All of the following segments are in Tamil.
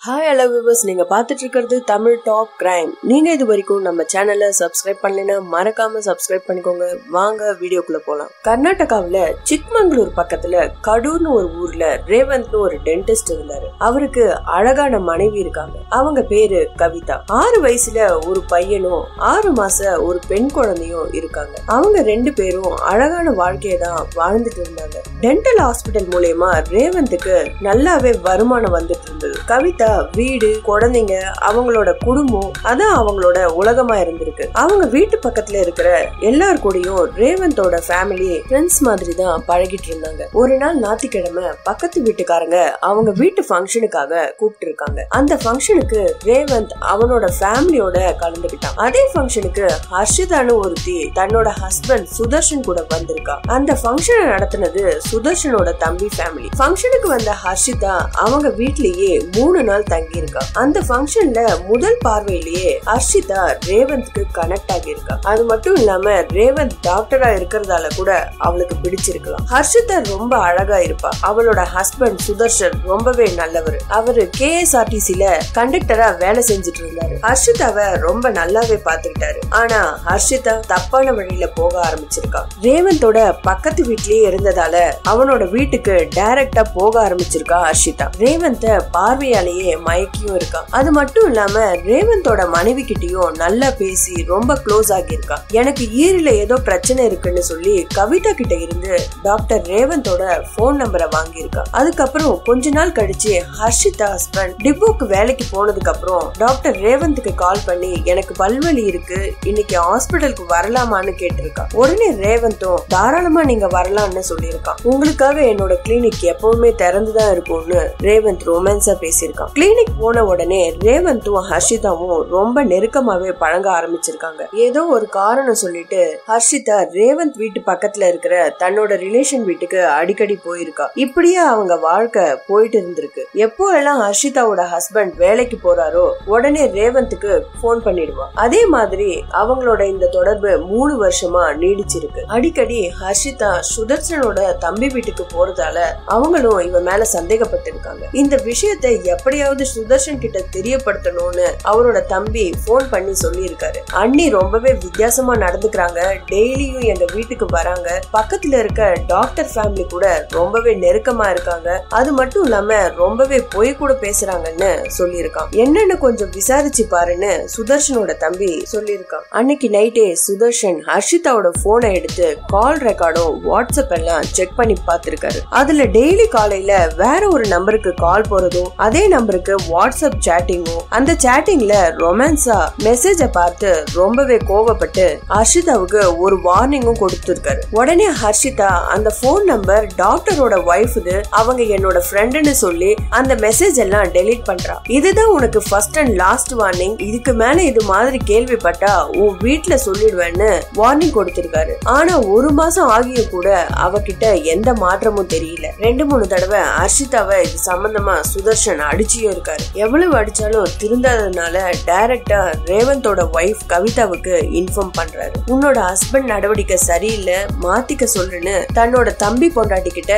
ஹாய் ஹலோ வியூவர்ஸ், நீங்க பாத்துட்டு இருக்கிறது தமிழ் டாப் கிரைம். நீங்க இது வரைக்கும் நம்ம சேனலை சப்ஸ்கிரைப் பண்ணலைன்னா மறக்காம சப்ஸ்கிரைப் பண்ணிக்கோங்க. வாங்க வீடியோக்குள்ள போலாம். கர்நாடகாவில சிக்மங்களூர் பக்கத்துல கடூர்னு ஒரு ஊர்ல ரேவந்த்னு ஒரு டென்டிஸ்ட் இருந்தாரு. அவருக்கு அழகான மனைவி இருக்காங்க. அவங்க பேரு கவிதா. 6 வயசுல ஒரு பையனும் 6 மாச ஒரு பெண் குழந்தையும் இருக்காங்க. அவங்க 2 பேரும் அழகான வாழ்க்கையை தான் வாழ்ந்துட்டு இருந்தாங்க. டென்டல் ஹாஸ்பிட்டல் மூலமா ரேவந்துக்கு நல்லாவே வருமானம் வந்துட்டு இருந்தது. கவிதா வீடு, குழந்தைங்க, அவங்களோட குடும்பம் அதான் அவங்களோட உலகமா இருந்திருக்கு. அவங்க வீட்டு பக்கத்துல இருக்கிற எல்லார் கூடயும் ரேவந்தோட ஃபேமிலி ஃப்ரெண்ட்ஸ் மாதிரி தான் பழகிட்டு இருந்தாங்க. ஒரு நாள் ஞாயிற்றுக்கிழமை பக்கத்து வீட்டுக்காரங்க அவங்க வீட்டு ஃபங்க்ஷனுக்காக கூப்பிட்டு இருக்காங்க. அந்த ஃபங்க்ஷனுக்கு ரேவந்த் அவனோட ஃபேமிலியோட கலந்துக்கிட்டான். அதே ஃபங்க்ஷனுக்கு ஹர்ஷிதான்னு ஒருத்தி தன்னோட ஹஸ்பண்ட் சுதர்ஷன் கூட வந்திருக்கா. அந்த ஃபங்க்ஷனை நடத்தினது சுதர்ஷனோட தம்பி ஃபேமிலி. ஃபங்க்ஷனுக்கு வந்த ஹர்ஷிதா அவங்க வீட்லயே 3 நாள் தங்கி இருக்கா. அந்த ஃபங்க்ஷன்ல முதல் பார்வையிலேயே ஹர்ஷிதா ரேவந்த்க்கு கனெக்ட் ஆகி இருக்கா. அது மட்டும் இல்லாம ரேவந்த் டாக்டரா இருக்கிறதால கூட அவளுக்கு பிடிச்சிருக்கலாம். ஹர்ஷிதா ரொம்ப அழகா இருப்பா. அவளோட ஹஸ்பண்ட் சுதர்ஷன் ரொம்பவே நல்லவர். அவரு KSRTCல கண்டக்டரா வேலை செஞ்சுட்டு இருந்தாரு. ஹர்ஷிதாவை ரொம்ப நல்லாவே பாத்துக்கிட்டாரு. ஆனா ஹர்ஷிதா தப்பான வழியில போக ஆரம்பிச்சிருக்கா. ரேவந்தோட பக்கத்து வீட்லயே இருந்ததால அவனோட வீட்டுக்கு டைரக்டா போக ஆரம்பிச்சிருக்கா ஹர்ஷிதா. ரேவந்த பார்வையாலேயே மயக்கியும் இருக்கா. அது மட்டும் இல்லாம ரேவந்தோட மனைவி கிட்டயும் நல்லா பேசி ரொம்ப க்ளோஸ் ஆகி இருக்கா. எனக்கு ஈரில ஏதோ பிரச்சனை இருக்குன்னு சொல்லி கவிதா கிட்ட இருந்து டாக்டர் ரேவந்தோட போன் நம்பரை வாங்கி இருக்கா. அதுக்கப்புறம் கொஞ்ச நாள் கழிச்சு ஹர்ஷிதா ஹஸ்பண்ட் டிப்போக்கு வேலைக்கு போனதுக்கு அப்புறம் டாக்டர் ரேவந்துக்கு கால் பண்ணி எனக்கு பல்வலி இருக்கு, இன்னைக்கு ஹாஸ்பிட்டலுக்கு வரலாமான்னு கேட்டிருக்கா. உடனே ரேவந்தும் தாராளமா நீங்க வரலாம்னு சொல்லியிருக்கான். உங்களுக்காக என்னோட கிளினிக் எப்பவுமே திறந்துதான் இருக்கும்னு ரேவந்த் ரொமான்ஸா பேசியிருக்கான். கிளினிக் போன உடனே ரேவந்தும் ஹர்ஷிதாவும் ரொம்ப நெருக்கமாவே பழங்க ஆரம்பிச்சிருக்காங்க. ஏதோ ஒரு காரணம் சொல்லிட்டு ஹர்ஷிதா ரேவந்த் வீட்டு பக்கத்துல இருக்கிற தன்னோட ரிலேஷன் வீட்டுக்கு அடிக்கடி போயிருக்கா. இப்படியே அவங்க வாழ்க்கை போயிட்டு இருந்திருக்கு. எப்போ எல்லாம் ஹர்ஷிதாவோட ஹஸ்பண்ட் வேலைக்கு போறாரோ உடனே ரேவந்துக்கு போன் பண்ணிடுவா. அதே மாதிரி அவங்களோட இந்த தொடர்பு 3 வருஷமா நீடிச்சிருக்கு. அடிக்கடி ஹர்ஷிதா சுதர்ஷனோட தம்பி வீட்டுக்கு போறதால அவங்களும் இவன் மேல சந்தேகப்பட்டிருக்காங்க. இந்த விஷயத்தை எப்படியாவது சுதர்ஷன் கிட்ட தெரியப்படுத்தணும்னு அவரோட தம்பி போன் பண்ணி சொல்லி இருக்காரு. அண்ணி ரொம்பவே வித்தியாசமா நடந்துக்கிறாங்க, டெய்லியும் எங்க வீட்டுக்கு வராங்க, பக்கத்துல இருக்க டாக்டர் ஃபேமிலி கூட ரொம்பவே நெருக்கமா இருக்காங்க, அது மட்டும் இல்லாம ரொம்பவே பொய் கூட பேசுறாங்கன்னு சொல்லியிருக்கான். என்னன்னு கொஞ்சம் விசாரிச்சு பாருன்னு சுதர்ஷனோட தம்பி சொல்லியிருக்கான். அன்னைக்கு நைட்டே சுதர்ஷன் ஹர்ஷிதாவோட போனை எடுத்து கால் ரெக்கார்டும் வாட்ஸ்அப் எல்லாம் செக் பண்ணி பார்த்திருக்காரு. அதுல டெய்லி காலையில வேற ஒரு நம்பருக்கு கால் போறதும் அதே நம்பருக்கு வாட்ஸ்அப் சேட்டிங்கும், அந்த சேட்டிங்ல ரொமான்ஸா மெசேஜ பார்த்து ரொம்பவே கோவப்பட்டு ஹர்ஷிதாவுக்கு ஒரு வார்னிங்கும் கொடுத்திருக்காரு. உடனே ஹர்ஷிதா அந்த போன் நம்பர் டாக்டரோட வைஃப்து, அவங்க என்னோட ஃப்ரெண்டுன்னு சொல்லி அந்த மெசேஜ் எல்லாம் டெலீட் பண்றா. இதுதான் உனக்கு ஃபர்ஸ்ட் அண்ட் லாஸ்ட் வார்னிங், இதுக்கு மேல இது மாதிரி கேள்விப்பட்டா உன் வீட்டுல சொல்லிடுவேன்னு வார்னிங் கொடுத்திருக்காரு. ஆனா 1 மாசம் ஆகியும் கூட அவகிட்ட எந்த மாற்றமும் தெரியல. 2-3 தடவை ஹர்ஷிதாவை இது சம்பந்தமா சுதர்ஷன் அடிச்சியும் இருக்காரு. எவ்வளவு அடிச்சாலும் திருந்தாததுனால டைரக்டா ரேவந்தோட வைஃப் கவிதாவுக்கு இன்ஃபார்ம் பண்றாரு. உன்னோட ஹஸ்பண்ட் நடவடிக்கை சரியில்லை, மாத்திக்க சொல்லுன்னு தன்னோட தம்பி பொண்டாட்டி கிட்ட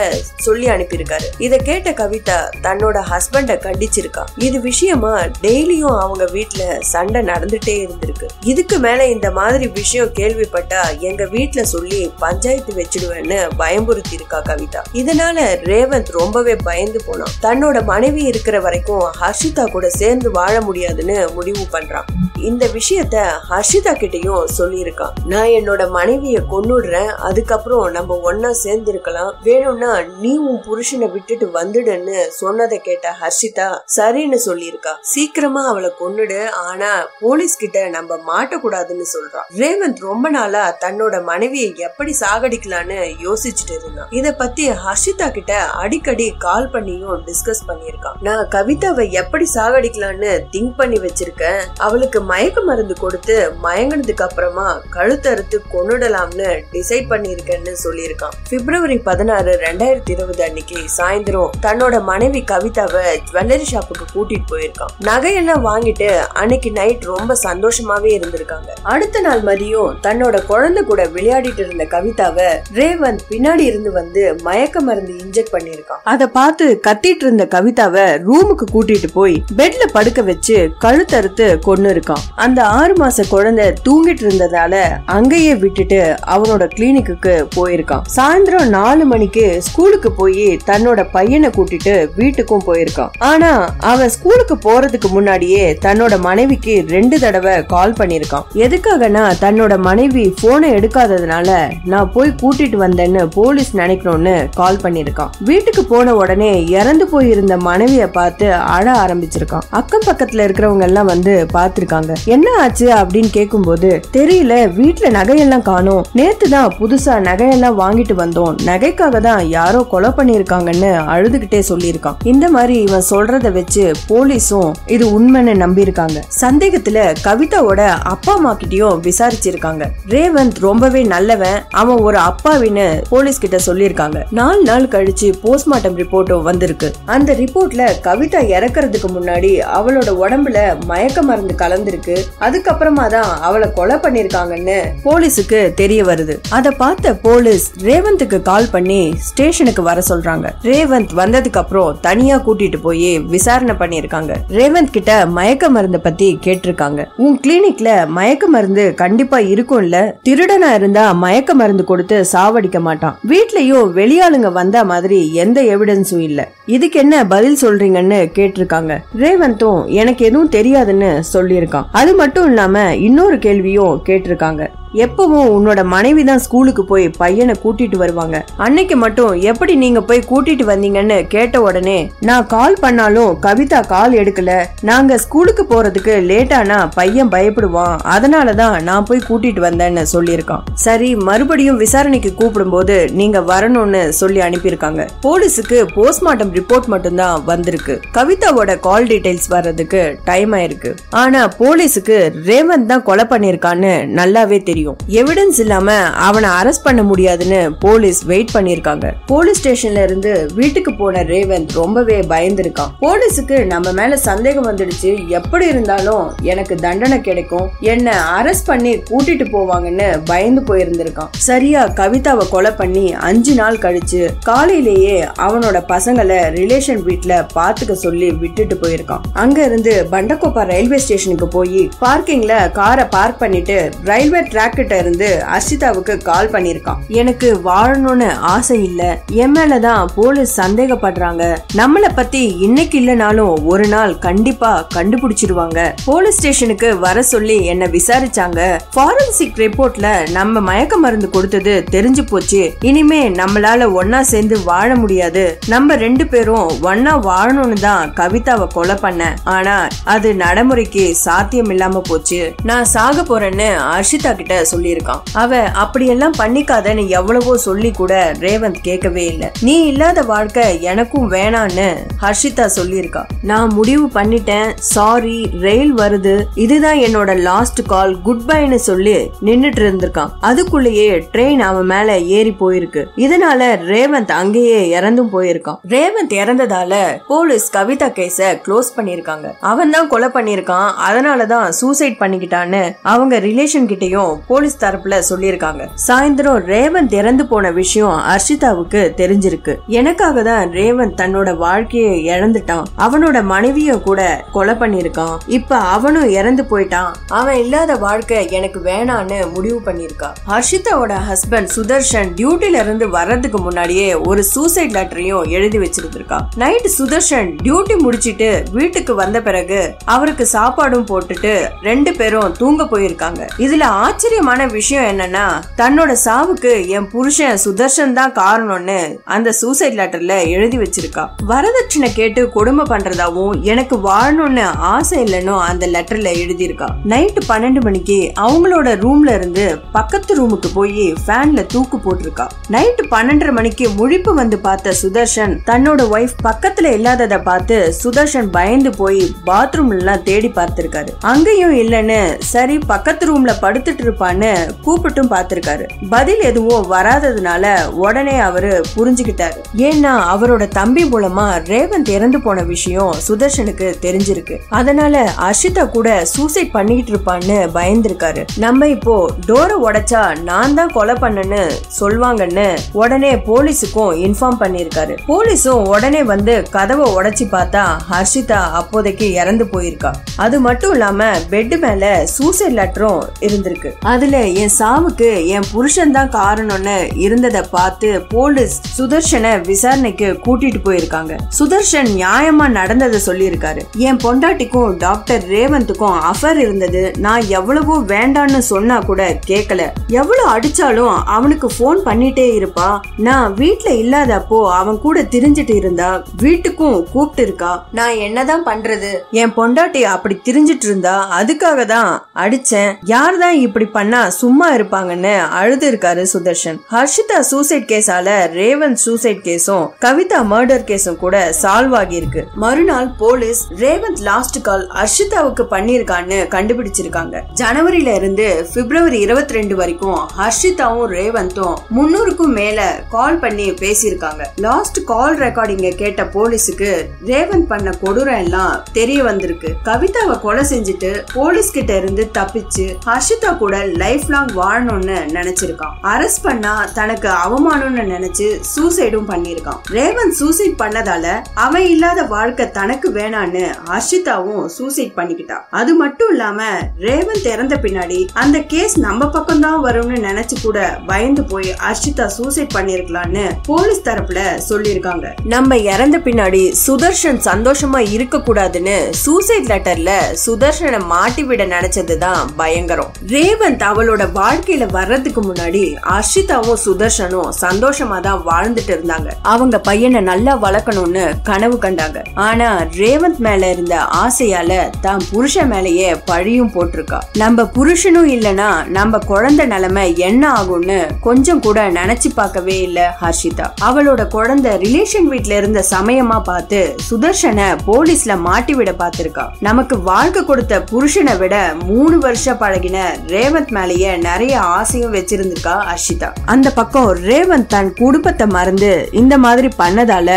சொல்லி அனுப்பியிருக்காரு. இத கேட்ட கவிதா தன்னோட ஹஸ்பண்ட கண்டிச்சிருக்கா. இது விஷயமா டெய்லியும் அவங்க வீட்டுல சண்டை நடந்துட்டே இருந்திருக்கு. இதுக்கு மேல இந்த மாதிரி விஷயம் கேள்விப்பட்டா எங்க வீட்டுல சொல்லி பஞ்சாயத்து வச்சிடுவேன்னு பயமுறுத்தி இருக்கா கவிதா. இதனால ரேவந்த் ரொம்பவே பயந்து போனான். தன்னோட மனைவி இருக்கிற வரைக்கும் ஹர்ஷிதா கூட சேர்ந்து வாழ முடியாதுன்னு முடிவு பண்றான். இந்த விஷயத்த ஹர்ஷிதா கிட்டயும் சொல்லியிருக்கான். நான் என்னோட மனைவிய கொன்னுடுறேன், அதுக்கப்புறம் நம்ம ஒன்னா சேர்ந்து இருக்கலாம், வேணும்னா நீ உன் புருஷனை விட்டுட்டு வந்துடுன்னு சொன்னதை கேட்ட ஹர்ஷிதா சரின்னு சொல்லியிருக்கா. சீக்கிரமா அவளை கொன்னுடு, ஆனா போலீஸ் கிட்ட நம்ம மாட்டக்கூடாதுன்னு சொல்றான். ரேவந்த் ரொம்ப நாளா தன்னோட மனைவியை எப்படி சாகடிக்கலான்னு யோசிச்சுட்டு இருந்தான். இத பத்தி ஹர்ஷிதா கிட்ட அடிக்கடி கால் பண்ணியும் டிஸ்கஸ் பண்ணியிருக்கான். நான் கவிதாவை எப்படி சாகடிக்கலான்னு திங்க் பண்ணி வச்சிருக்கேன், அவளுக்கு மயக்க மருந்து கொடுத்து மயங்கினதுக்கு அப்புறமா கழுத்தறுத்து கொன்னுடலாம்னு டிசைட் பண்ணிருக்கேன்னு சொல்லியிருக்கான். பிப்ரவரி 16, 2020 அன்னைக்கு சாயந்தரம் தன்னோட மனைவி கவிதாவை ஜுவல்லரி ஷாப்புக்கு கூட்டிட்டு போயிருக்கான். நகையெல்லாம் வாங்கிட்டு அன்னைக்கு நைட் ரொம்ப சந்தோஷமாவே இருந்திருக்காங்க. அடுத்த நாள் மதியம் தன்னோட குழந்தை கூட விளையாடிட்டு இருந்த கவிதாவை ரேவந்த் பின்னாடி இருந்து வந்து மயக்க மருந்து இன்ஜெக்ட் பண்ணிருக்கான். அத பார்த்து கத்திட்டு இருந்த கவிதாவை ரூமுக்கு கூட்டிட்டு போய் பெட்ல படுக்க வச்சு கழுத்தறுத்து கொன்னு இருக்கான். அந்த 6 மாச குழந்தை தூங்கிட்டு இருந்ததால அங்கேயே விட்டுட்டு அவனோட கிளினிக்கு போயிருக்கான். சாயந்தரம் 4 மணிக்கு ஸ்கூலுக்கு போய் தன்னோட பையனை கூட்டிட்டு வீட்டுக்கும் போயிருக்கான். ஆனா அவன் ஸ்கூலுக்கு போறதுக்கு முன்னாடியே தன்னோட மனைவிக்கு 2 தடவை கால் பண்ணிருக்கான். எதுக்காகனா தன்னோட மனைவி போனை எடுக்காததுனால நான் போய் கூட்டிட்டு வந்தேன்னு போலீஸ் நினைக்கணும்னு கால் பண்ணிருக்கான். வீட்டுக்கு போன உடனே இறந்து போயிருந்த மனைவிய பார்த்து அழ ஆரம்பிச்சிருக்கான். அக்கம் பக்கத்துல இருக்கிறவங்க எல்லாம் வந்து பாத்திருக்காங்க. என்ன ஆச்சு அப்படின்னு கேட்கும் போது தெரியல, வீட்டுல நகையெல்லாம் காணோம், நேத்துதான் புதுசா நகையெல்லாம் வாங்கிட்டு வந்தோம், நகைக்காக தான் யாரோ கொலை பண்ணிருக்காங்கன்னு அழுதுகிட்டே சொல்லியிருக்கான். இந்த மாதிரி இவன் சொல்றத வச்சு போலீஸும் இது உண்மைன்னு நம்பி இருக்காங்க. சந்தேகத்துல கவிதாவோட அப்பா அம்மா கிட்டயும் விசாரிச்சிருக்காங்க. ரேவந்த் ரொம்பவே நல்லவன், அவன் ஒரு அப்பாவின்னு போலீஸ் கிட்ட சொல்லிருக்காங்க. 4 நாள் கழிச்சு போஸ்ட்மார்ட்டம் ரிப்போர்ட்டும் வந்திருக்கு. அந்த ரிப்போர்ட்ல கவிதா இறக்குறதுக்கு முன்னாடி அவளோட உடம்புல மயக்க மருந்து கலந்திருக்கு, அதுக்கப்புறமா தான் அவளை கொலை பண்ணிருக்காங்கன்னு போலீஸுக்கு தெரிய வருது. அத பார்த்த போலீஸ் ரேவந்துக்கு கால் பண்ணி ஸ்டேஷனுக்கு வர சொல்றாங்க. ரேவந்த் வந்ததுக்கு அப்புறம் தனியா கூட்டிட்டு போய் விசாரணை பண்ணிருக்காங்க. ரேவந்த் கிட்ட மயக்க மருந்து பத்தி கேட்டிருக்காங்க. உன் கிளினிக்ல மயக்க மருந்து கண்டிப்பா இருக்கும்ல, திருடனா இருந்தா மயக்க மருந்து கொடுத்து சாவடிக்க மாட்டான், வீட்லயும் வெளியாளுங்க வந்த மாதிரி எந்த எவிடன்ஸும் இல்ல, இதுக்கு என்ன பதில் சொல்றீங்கன்னு கேட்டிருக்காங்க. ரேவந்தும் எனக்கு எதுவும் தெரியாதுன்னு சொல்லியிருக்கான். அது மட்டும் இல்லாம இன்னொரு கேள்வியும் கேட்டிருக்காங்க. எப்பவும் உன்னோட மனைவி தான் ஸ்கூலுக்கு போய் பையனை கூட்டிட்டு வருவாங்க, அன்னைக்கு மட்டும் எப்படி நீங்க போய் கூட்டிட்டு வந்தீங்கன்னு கேட்ட உடனே நான் கால் பண்ணாலும் கவிதா கால் எடுக்கல, நாங்க ஸ்கூலுக்கு போறதுக்கு லேட்டானா பையன் பயப்படுவான், அதனாலதான் நான் போய் கூட்டிட்டு வந்தேன்னு சொல்லியிருக்கான். சரி, மறுபடியும் விசாரணைக்கு கூப்பிடும் போது நீங்க வரணும்னு சொல்லி அனுப்பியிருக்காங்க. போலீஸுக்கு போஸ்ட்மார்ட்டம் ரிப்போர்ட் மட்டும் தான் வந்திருக்கு. கவிதாவோட கால் டீடைல்ஸ் வர்றதுக்கு டைம் ஆயிருக்கு. ஆனா போலீஸுக்கு ரேவந்த் தான் கொலை பண்ணிருக்கான்னு நல்லாவே தெரியும். எவிடன்ஸ் இல்லாம அவனை அரெஸ்ட் பண்ண முடியாதுன்னு போலீஸ் வெயிட் பண்ணிருக்காங்க. போலீஸ் ஸ்டேஷன்ல இருந்து வீட்டுக்கு போன ரேவந்த் ரொம்பவே பயந்துருக்கான். போலீஸுக்கு நம்ம மேல சந்தேகம் வந்துடுச்சு, எப்படி இருந்தாலும் எனக்கு தண்டனை கிடைக்கும், என்ன அரெஸ்ட் பண்ணி கூட்டிட்டு போவாங்கன்னு பயந்து போயிருந்திருக்கான். சரியா கவிதாவை கொலை பண்ணி 5 நாள் கழிச்சு காலையிலேயே அவனோட பசங்களை ரிலேஷன் வீட்ல பாத்துக்க சொல்லி விட்டுட்டு போயிருக்கான். அங்க இருந்து பண்டகோப்பா ரயில்வே ஸ்டேஷனுக்கு போய் பார்க்கிங்ல காரை பார்க் பண்ணிட்டு ரயில்வே ட்ராக் கிட்ட இருந்து அர்ஷிதாவுக்கு கால் பண்ணிருக்கான். எனக்கு வாழணும்னு ஆசை இல்ல, என் மேலதான் போலீஸ் சந்தேகப்படுறாங்க, நம்மள பத்தி இன்னைக்கு இல்லனாலும் ஒரு நாள் கண்டிப்பா கண்டுபிடிச்சிருவாங்க, போலீஸ் ஸ்டேஷனுக்கு வர சொல்லி என்ன விசாரிச்சாங்க, ஃபாரன்சிக் ரிப்போர்ட்ல நம்ம மயக்க மருந்து கொடுத்தது தெரிஞ்சு போச்சு, இனிமே நம்மளால ஒன்னா சேர்ந்து வாழ முடியாது, நம்ம 2 பேரும் ஒன்னா வாழணும்னு தான் கவிதாவை கொலை பண்ண, ஆனா அது நடைமுறைக்கு சாத்தியம் இல்லாம போச்சு, நான் சாக போறேன்னு அர்ஷிதா கிட்ட சொல்லியிருக்கான். அவ அப்படியெல்லாம் பண்ணிக்காதன்னு எவ்வளவோ சொல்லி கூட ரேவந்த் கேட்கவே இல்ல. நீ இல்லாத வாழ்க்கை எனக்கும் வேணான்னு ஹர்ஷிதா சொல்லியிருக்கா. நான் முடிவு பண்ணிட்டேன், சாரி, ரயில் வருது, இதுதான் என்னோட லாஸ்ட் கால், குட் பைன்னு சொல்லி நின்னுட்டு இருந்திருக்கான். அதுக்குள்ளேயே ட்ரெயின் அவன் மேல ஏறி போயிருக்கு. இதனால ரேவந்த் அங்கேயே இறந்தும் போயிருக்கான். ரேவந்த் இறந்ததால போலீஸ் கவிதா கேஸ க்ளோஸ் பண்ணிருக்காங்க. அவன் தான் கொலை பண்ணிருக்கான், அதனாலதான் சூசைட் பண்ணிக்கிட்டான்னு அவங்க ரிலேஷன் கிட்டையும் போலீஸ் தரப்புல சொல்லிருக்காங்க. சாயந்தரம் ரேவந்த் இறந்து போன விஷயம் அர்ஷிதாவுக்கு தெரிஞ்சிருக்கு. எனக்காக தான் ரேவந்த் தன்னோட வாழ்க்கையை இழந்துட்டான், அவனோட மனைவியும் கூட கொலை பண்ணிருக்கான், இப்ப அவனும் இறந்து போயிட்டான், அவன் இல்லாத வாழ்க்கை எனக்கு வேணான்னு முடிவு பண்ணிருக்கா. ஹர்ஷிதாவோட ஹஸ்பண்ட் சுதர்ஷன் டியூட்டில இருந்து வர்றதுக்கு முன்னாடியே ஒரு சூசைட் லெட்டரையும் எழுதி வச்சிருந்திருக்கா. நைட் சுதர்ஷன் டியூட்டி முடிச்சிட்டு வீட்டுக்கு வந்த பிறகு அவருக்கு சாப்பாடும் போட்டுட்டு 2 பேரும் தூங்க போயிருக்காங்க. இதுல ஆச்சரியமான விஷயம் என்னன்னா, தன்னோட சாவுக்கு என் புருஷன் சுதர்ஷன் தான் காரணம்னு அந்த சூசைட் லெட்டர்ல எழுதி வச்சிருக்கா. வரதட்சணை கேட்டு கொடுமை பண்றதாவும் எனக்கு வாழணும்னு ஆசை இல்லைன்னு அந்த லெட்டர்ல எழுதியிருக்கா. நைட்டு 12 மணிக்கு அவங்களோட ரூம்ல இருந்து பக்கத்து ரூமுக்கு போய் ஃபேன்ல தூக்கு போட்டிருக்கா. நைட்டு 12:30 மணிக்கு முழிப்பு வந்து பார்த்த சுதர்ஷன் தன்னோட ஒய்ஃப் பக்கத்துல இல்லாதத பார்த்து சுதர்ஷன் பயந்து போய் பாத்ரூம் எல்லாம் தேடி பார்த்திருக்காரு. அங்கேயும் இல்லன்னு சரி பக்கத்து ரூம்ல படுத்துட்டு இருப்பாங்க பாப்பான்னு கூப்பிட்டும் பார்த்திருக்காரு. பதில் எதுவும் வராததுனால உடனே அவரு புரிஞ்சுக்கிட்டாரு. ஏன்னா அவரோட தம்பி மூலமா ரேவந்த் இறந்து போன விஷயம் சுதர்ஷனுக்கு தெரிஞ்சிருக்கு. அதனால அர்ஷிதா கூட சூசைட் பண்ணிட்டு இருப்பான்னு பயந்துருக்காரு. நம்ம இப்போ டோரை உடைச்சா நான் தான் கொலை பண்ணன்னு சொல்வாங்கன்னு உடனே போலீஸுக்கும் இன்ஃபார்ம் பண்ணிருக்காரு. போலீஸும் உடனே வந்து கதவை உடைச்சி பார்த்தா ஹர்ஷிதா அப்போதைக்கு இறந்து போயிருக்கா. அது மட்டும் இல்லாம பெட் மேல சூசைட் லெட்டரும் இருந்திருக்கு. அதுல என் சாவுக்கு என் புருஷன் தான் காரணம்னு இருந்ததை பார்த்து போலீஸ் சுதர்ஷனை விசாரணைக்கு கூட்டிட்டு போயிருக்காங்க. சுதர்ஷன் நியாயமா நடந்ததை சொல்லியிருக்காரு. என் பொண்டாட்டிக்கும் டாக்டர் ரேவந்துக்கும் அஃபேர் இருந்தது. நான் எவ்வளவோ வேண்டான்னு சொன்னா கூட கேட்கல. எவ்வளவு அடிச்சாலும் அவனுக்கு போன் பண்ணிட்டே இருப்பா. நான் வீட்டுல இல்லாதப்போ அவன் கூட திரிஞ்சிட்டு இருந்தா. வீட்டுக்கும் கூப்பிட்டு இருக்கா. நான் என்னதான் பண்றது? என் பொண்டாட்டி அப்படி திரிஞ்சிட்டு இருந்தா. அதுக்காக தான் அடிச்சேன். யார் தான் இப்படி பண்ணா சும்மா இருப்பாங்கன்னு அழுது இருக்காரு சுதர்ஷன். ஹர்ஷிதா சூசைட் கேஸால ரேவந்த் சூசைட் கேஸும் கவிதா மர்டர் கேஸும் கூட சால்வ் ஆகி இருக்கு. மறுநாள் போலீஸ் ரேவந்த் லாஸ்ட் கால் ஹர்ஷிதாவுக்கு பண்ணிருக்கான்னு கண்டுபிடிச்சிருக்காங்க. ஜனவரியில இருந்து பிப்ரவரி 22 வரைக்கும் ஹர்ஷிதாவும் ரேவந்தும் 300க்கும் மேல கால் பண்ணி பேசியிருக்காங்க. லாஸ்ட் கால் ரெக்கார்டிங்க கேட்ட போலீஸுக்கு ரேவந்த் பண்ண கொடூரம் எல்லாம் தெரிய வந்திருக்கு. கவிதாவை கொலை செஞ்சுட்டு போலீஸ் கிட்ட இருந்து தப்பிச்சு ஹர்ஷிதா கூட லைஃப் லாங் வாழணும்னு நினைச்சிருக்கான். அரெஸ்ட் பண்ணா தனக்கு அவமானம்னு நினைச்சு சூசைடும் பண்ணிருக்கான். ரேவந்த் சூசைட் பண்ணதால அவன் இல்லாத வாழ்க்கை தனக்கு வேணான்னு ஹர்ஷிதாவும் சூசைட் பண்ணிக்கிட்டா. அது மட்டும் இல்லாம ரேவந்த் இறந்த பின்னாடி அந்த கேஸ் நம்ம பக்கம் தான் வரும்னு நினைச்சு கூட பயந்து போய் ஹர்ஷிதா சூசைட் பண்ணிருக்கலாம்னு போலீஸ் தரப்புல சொல்லிருக்காங்க. நம்ம இறந்த பின்னாடி சுதர்ஷன் சந்தோஷமா இருக்க கூடாதுன்னு சூசைட் லெட்டர்ல சுதர்ஷனை மாட்டி விட நினைச்சதுதான் பயங்கரம். ரேவந்த் அவளோட வாழ்க்கையில வர்றதுக்கு முன்னாடி ஹர்ஷிதாவும் சுதர்ஷனும் சந்தோஷமா தான் வாழ்ந்துட்டு இருந்தாங்க. அவங்க பையனை நல்லா வளர்க்கணும்னு கனவு கண்டாங்க. ஆனா ரேவந்த் மேல இருந்த ஆசையால தான் புருஷன் மேலேயே பழியும் போட்டிருக்கா. நம்ம புருஷனும் இல்லனா நம்ம குழந்தை நிலைமை என்ன ஆகும்னு கொஞ்சம் கூட நினைச்சு பார்க்கவே இல்ல ஹர்ஷிதா. அவளோட குழந்தை ரிலேஷன் வீட்ல இருந்த சமயமா பார்த்து சுதர்ஷனை போலீஸ்ல மாட்டி விட பார்த்திருக்கா. நமக்கு வாழ்க்கை கொடுத்த புருஷனை விட 3 வருஷம் பழகின ரேவந்த் மேலேயே நிறைய ஆசையும் வச்சிருந்திருக்கா ஹர்ஷிதா. அந்த பக்கம் ரேவந்த் தன் குடும்பத்தை மறந்து இந்த மாதிரி பண்ணதால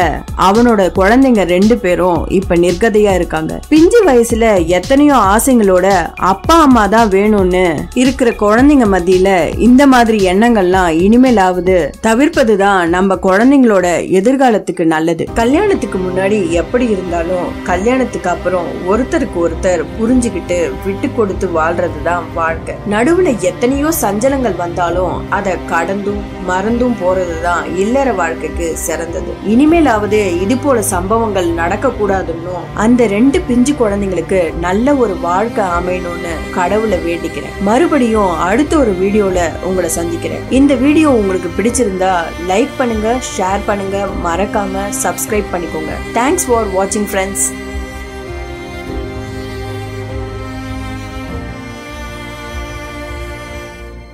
அவனோட குழந்தைங்க 2 பேரும் இப்ப நிர்கதையா இருக்காங்க. பிஞ்சு வயசுல எத்தனையோ ஆசைங்களோட அப்பா அம்மா தான் வேணும்னு இருக்கிற குழந்தைங்க மத்தியில இந்த மாதிரி எண்ணங்கள்லாம் இனிமேலாவது தவிர்ப்பதுதான் நம்ம குழந்தைங்களோட எதிர்காலத்துக்கு நல்லது. கல்யாணத்துக்கு முன்னாடி எப்படி இருந்தாலும் கல்யாணத்துக்கு அப்புறம் ஒருத்தருக்கு ஒருத்தர் புரிஞ்சுக்கிட்டு விட்டு கொடுத்து வாழ்றதுதான் வாழ்க்கை. நடுவுல எத்தனையோ சஞ்சலங்கள் வந்தாலும் அதை கடந்தும் மறந்தும் போறதுதான் இல்லற வாழ்க்கைக்கு சிறந்தது. இனிமேலாவது இது போல சம்பவங்கள் நடக்க கூடாதுன்னு அந்த 2 பிஞ்சு குழந்தைங்களுக்கு நல்ல ஒரு வாழ்க்கை அமையணும்னு கடவுளை வேண்டிக்கிறேன். மறுபடியும் அடுத்த ஒரு வீடியோல உங்களை சந்திக்கிறேன். இந்த வீடியோ உங்களுக்கு பிடிச்சிருந்தா லைக் பண்ணுங்க, ஷேர் பண்ணுங்க, மறக்காம சப்ஸ்கிரைப் பண்ணிக்கோங்க. தேங்க்ஸ் ஃபார் வாட்சிங் ஃப்ரெண்ட்ஸ்.